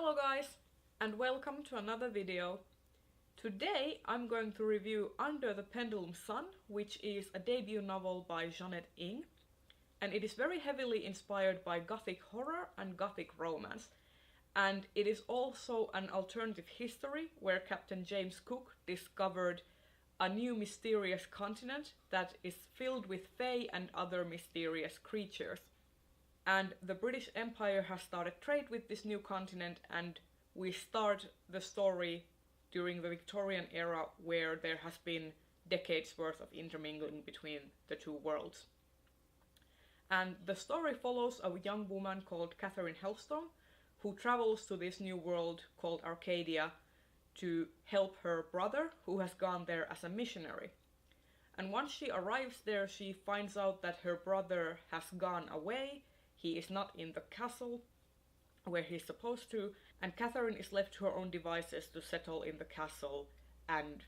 Hello guys, and welcome to another video. Today I'm going to review Under the Pendulum Sun, which is a debut novel by Jeannette Ng, and it is very heavily inspired by gothic horror and gothic romance. And it is also an alternative history where Captain James Cook discovered a new mysterious continent that is filled with fae and other mysterious creatures. And the British Empire has started trade with this new continent, and we start the story during the Victorian era, where there has been decades worth of intermingling between the two worlds. And the story follows a young woman called Catherine Helstone, who travels to this new world called Arcadia to help her brother, who has gone there as a missionary. And once she arrives there, she finds out that her brother has gone away. He is not in the castle where he's supposed to, and Catherine is left to her own devices to settle in the castle and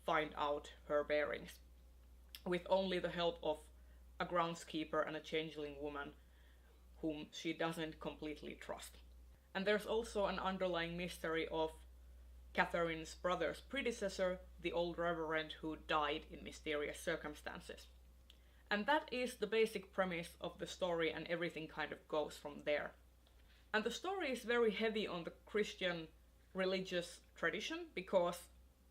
find out her bearings, with only the help of a groundskeeper and a changeling woman whom she doesn't completely trust. And there's also an underlying mystery of Catherine's brother's predecessor, the old reverend who died in mysterious circumstances. And that is the basic premise of the story, and everything kind of goes from there. And the story is very heavy on the Christian religious tradition, because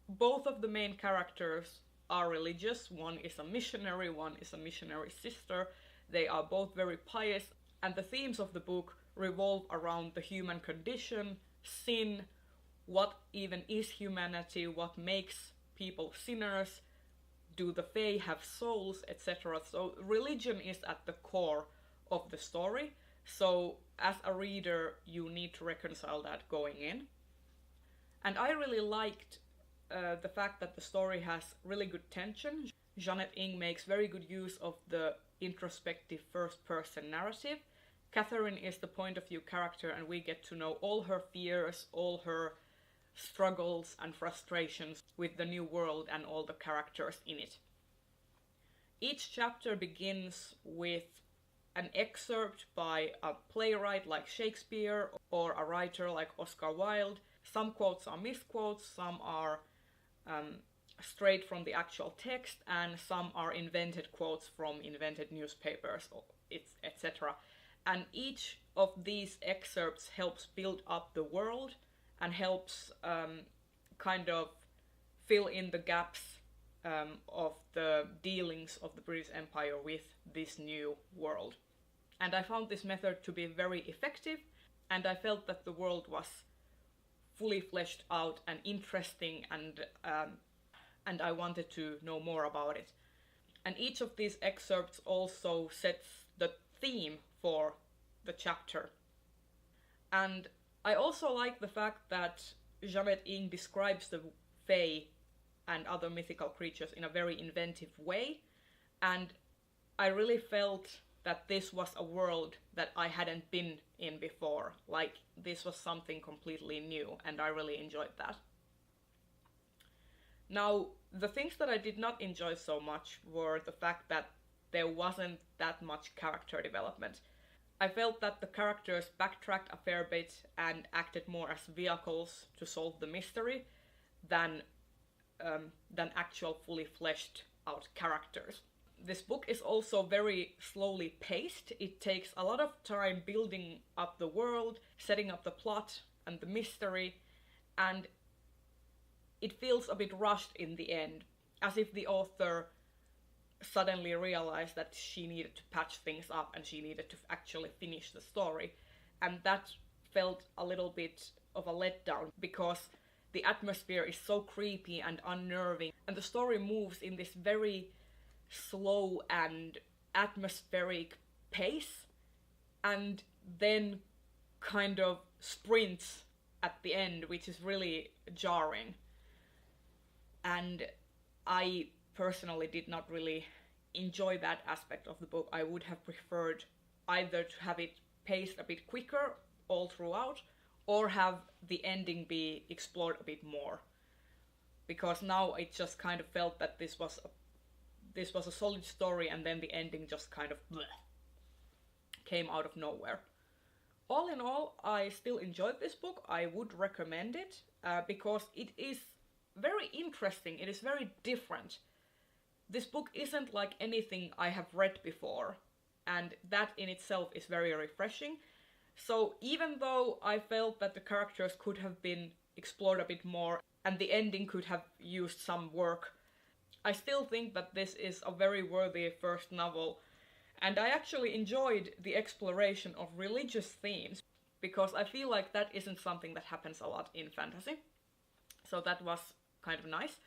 both of the main characters are religious. One is a missionary, one is a missionary sister. They are both very pious, and the themes of the book revolve around the human condition, sin, what even is humanity, what makes people sinners, do the fae have souls, etc. So religion is at the core of the story. So as a reader, you need to reconcile that going in. And I really liked the fact that the story has really good tension. Jeannette Ng makes very good use of the introspective first-person narrative. Catherine is the point of view character, and we get to know all her fears, all her struggles and frustrations with the new world and all the characters in it. Each chapter begins with an excerpt by a playwright like Shakespeare or a writer like Oscar Wilde. Some quotes are misquotes, some are straight from the actual text, and some are invented quotes from invented newspapers, etc. And each of these excerpts helps build up the world and helps kind of fill in the gaps of the dealings of the British Empire with this new world. And I found this method to be very effective, and I felt that the world was fully fleshed out and interesting, and I wanted to know more about it. And each of these excerpts also sets the theme for the chapter. And I also like the fact that Jeannette Ng describes the fae and other mythical creatures in a very inventive way, and I really felt that this was a world that I hadn't been in before. Like, this was something completely new, and I really enjoyed that. Now, the things that I did not enjoy so much were the fact that there wasn't that much character development. I felt that the characters backtracked a fair bit and acted more as vehicles to solve the mystery than actual fully fleshed out characters. This book is also very slowly paced. It takes a lot of time building up the world, setting up the plot and the mystery, and it feels a bit rushed in the end, as if the author suddenly realized that she needed to patch things up and she needed to actually finish the story. And that felt a little bit of a letdown, because the atmosphere is so creepy and unnerving, and the story moves in this very slow and atmospheric pace, and then kind of sprints at the end, which is really jarring. And I personally did not really enjoy that aspect of the book. I would have preferred either to have it paced a bit quicker all throughout, or have the ending be explored a bit more. Because now it just kind of felt that this was a solid story, and then the ending just kind of bleh, came out of nowhere. All in all, I still enjoyed this book. I would recommend it because it is very interesting. It is very different. This book isn't like anything I have read before, and that in itself is very refreshing. So even though I felt that the characters could have been explored a bit more and the ending could have used some work, I still think that this is a very worthy first novel. And I actually enjoyed the exploration of religious themes, because I feel like that isn't something that happens a lot in fantasy. So that was kind of nice.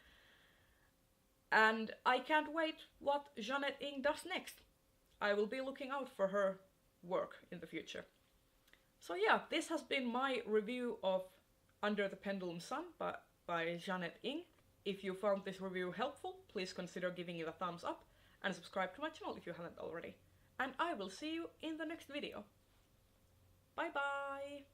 And I can't wait what Jeannette Ng does next. I will be looking out for her work in the future. So yeah, this has been my review of Under the Pendulum Sun by Jeannette Ng. If you found this review helpful, please consider giving it a thumbs up and subscribe to my channel if you haven't already. And I will see you in the next video. Bye bye!